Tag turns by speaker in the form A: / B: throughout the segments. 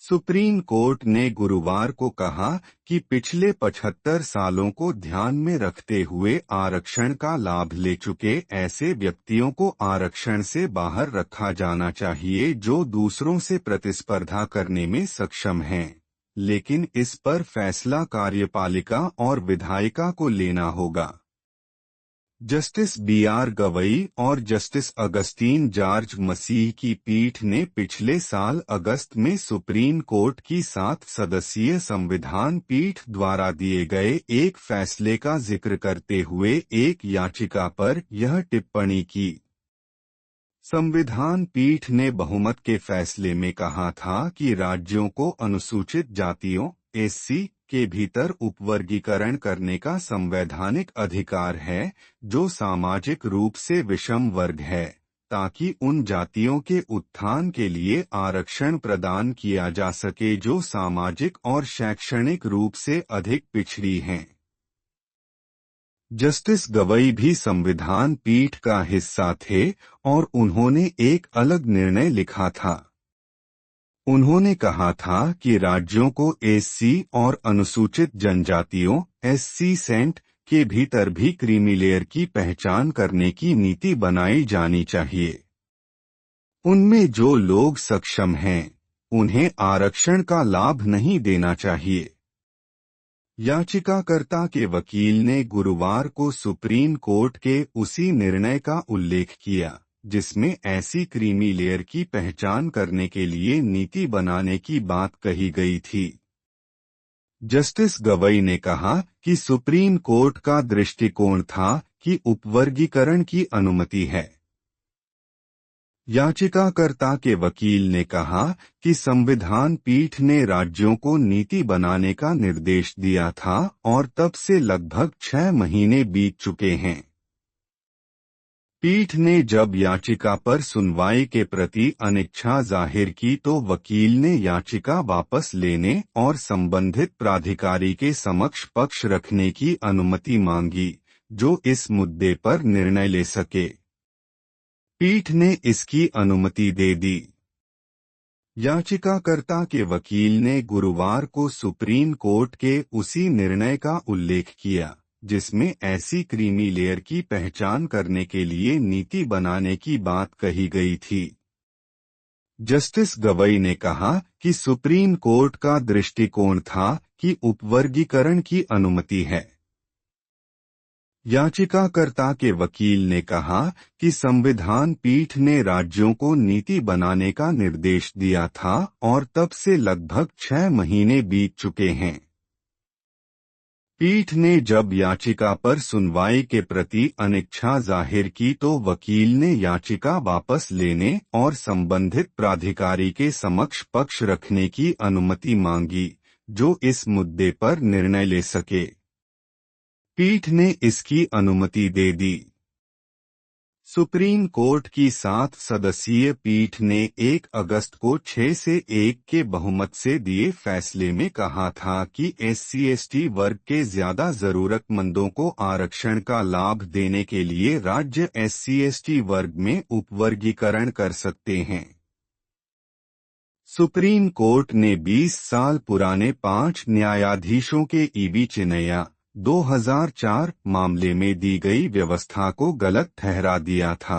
A: Supreme court ने गुरुवार को कहा कि पिछले 75 सालों को ध्यान में रखते हुए आरक्षण का लाभ ले चुके ऐसे व्यक्तियों को आरक्षण से बाहर रखा जाना चाहिए जो दूसरों से प्रतिस्पर्धा करने में सक्षम हैं, लेकिन इस पर फैसला कार्यपालिका और विधायिका को लेना होगा। Justice B.R. गवई और जस्टिस अगस्टीन जॉर्ज मसीह की पीठ ने पिछले साल अगस्त में सुप्रीम कोर्ट की 7 सदस्यीय संविधान पीठ द्वारा दिए गए एक फैसले का जिक्र करते हुए एक याचिका पर यह टिप्पणी की। संविधान पीठ ने बहुमत के फैसले में कहा था कि राज्यों को अनुसूचित जातियों SC के भीतर उपवर्गीकरण करने का संवैधानिक अधिकार है जो सामाजिक रूप से विषम वर्ग है, ताकि उन जातियों के उत्थान के लिए आरक्षण प्रदान किया जा सके जो सामाजिक और शैक्षणिक रूप से अधिक पिछड़ी हैं। जस्टिस गवई भी संविधान पीठ का हिस्सा थे और उन्होंने एक अलग निर्णय लिखा था। उन्होंने कहा था कि राज्यों को SC और अनुसूचित जनजातियों SC सेंट के भीतर भी क्रीमीलेयर की पहचान करने की नीति बनाई जानी चाहिए। उनमें जो लोग सक्षम हैं, उन्हें आरक्षण का लाभ नहीं देना चाहिए। याचिकाकर्ता के वकील ने गुरुवार को सुप्रीम कोर्ट के उसी निर्णय का उल्लेख किया जिसमें ऐसी क्रीमी लेयर की पहचान करने के लिए नीति बनाने की बात कही गई थी। जस्टिस गवई ने कहा कि सुप्रीम कोर्ट का दृष्टिकोण था कि उपवर्गीकरण की अनुमति है। याचिकाकर्ता के वकील ने कहा कि संविधान पीठ ने राज्यों को नीति बनाने का निर्देश दिया था और तब से लगभग 6 महीने बीत चुके हैं। पीठ ने जब याचिका पर सुनवाई के प्रति अनिच्छा जाहिर की तो वकील ने याचिका वापस लेने और संबंधित प्राधिकारी के समक्ष पक्ष रखने की अनुमति मांगी, जो इस मुद्दे पर निर्णय ले सके। पीठ ने इसकी अनुमति दे दी। याचिकाकर्ता के वकील ने गुरुवार को सुप्रीम कोर्ट के उसी निर्णय का उल्लेख किया जिसमें ऐसी क्रीमी लेयर की पहचान करने के लिए नीति बनाने की बात कही गई थी। जस्टिस गवई ने कहा कि सुप्रीम कोर्ट का दृष्टिकोण था कि उपवर्गीकरण की अनुमति है। याचिकाकर्ता के वकील ने कहा कि संविधान पीठ ने राज्यों को नीति बनाने का निर्देश दिया था और तब से लगभग 6 महीने बीत चुके हैं। पीठ ने जब याचिका पर सुनवाई के प्रति अनिच्छा जाहिर की तो वकील ने याचिका वापस लेने और संबंधित प्राधिकारी के समक्ष पक्ष रखने की अनुमति मांगी, जो इस मुद्दे पर निर्णय ले सके। पीठ ने इसकी अनुमति दे दी। सुप्रीम कोर्ट की 7 सदस्यीय पीठ ने 1 अगस्त को 6 से 1 के बहुमत से दिए फैसले में कहा था कि SC/ST वर्ग के ज्यादा जरूरतमंदों को आरक्षण का लाभ देने के लिए राज्य SC/ST वर्ग में उपवर्गीकरण कर सकते हैं। सुप्रीम कोर्ट ने 20 साल पुराने 5 न्यायाधीशों के EV चिनैया 2004 मामले में दी गई व्यवस्था को गलत ठहरा दिया था।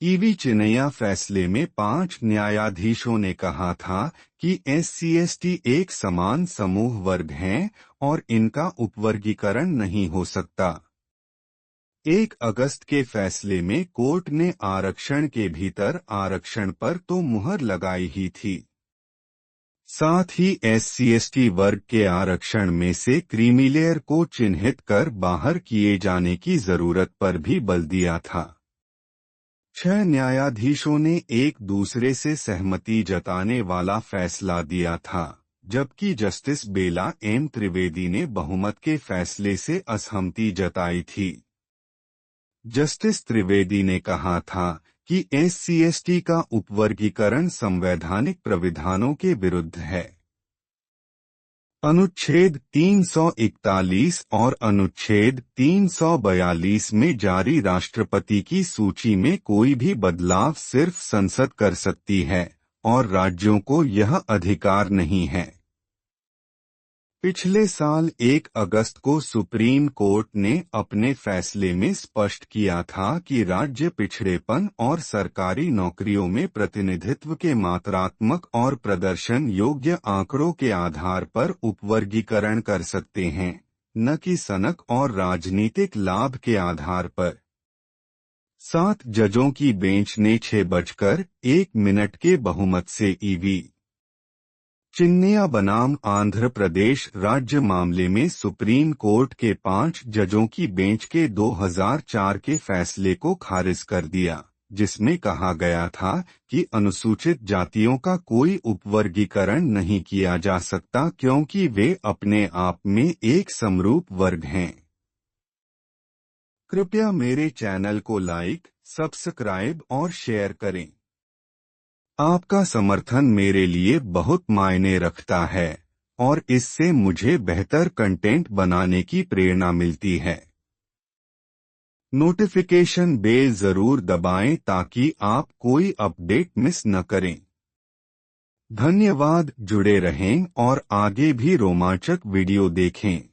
A: EV चिनैया फैसले में 5 न्यायाधीशों ने कहा था कि SC/ST एक समान समूह वर्ग हैं और इनका उपवर्गीकरण नहीं हो सकता। 1 अगस्त के फैसले में कोर्ट ने आरक्षण के भीतर आरक्षण पर तो मुहर लगाई ही थी, साथ ही SC/ST वर्ग के आरक्षण में से क्रीमीलेयर को चिन्हित कर बाहर किए जाने की जरूरत पर भी बल दिया था। 6 न्यायाधीशों ने एक दूसरे से सहमति जताने वाला फैसला दिया था, जबकि जस्टिस बेला M त्रिवेदी ने बहुमत के फैसले से असहमति जताई थी। जस्टिस त्रिवेदी ने कहा था कि SC/ST का उपवर्गीकरण संवैधानिक प्राविधानों के विरुद्ध है। अनुच्छेद 341 और अनुच्छेद 342 में जारी राष्ट्रपति की सूची में कोई भी बदलाव सिर्फ संसद कर सकती है और राज्यों को यह अधिकार नहीं है। पिछले साल 1 अगस्त को सुप्रीम कोर्ट ने अपने फैसले में स्पष्ट किया था कि राज्य पिछड़ेपन और सरकारी नौकरियों में प्रतिनिधित्व के मात्रात्मक और प्रदर्शन योग्य आंकड़ों के आधार पर उपवर्गीकरण कर सकते हैं, न कि सनक और राजनीतिक लाभ के आधार पर। 7 जजों की बेंच ने 6:01 के बहुमत से ईवी चिन्नैया बनाम आंध्र प्रदेश राज्य मामले में सुप्रीम कोर्ट के 5 जजों की बेंच के 2004 के फैसले को खारिज कर दिया, जिसमें कहा गया था कि अनुसूचित जातियों का कोई उपवर्गीकरण नहीं किया जा सकता क्योंकि वे अपने आप में एक समरूप वर्ग हैं। कृपया मेरे चैनल को लाइक, सब्सक्राइब और शेयर करें। आपका समर्थन मेरे लिए बहुत मायने रखता है और इससे मुझे बेहतर कंटेंट बनाने की प्रेरणा मिलती है। नोटिफिकेशन बेल जरूर दबाएं ताकि आप कोई अपडेट मिस न करें। धन्यवाद, जुड़े रहें और आगे भी रोमांचक वीडियो देखें।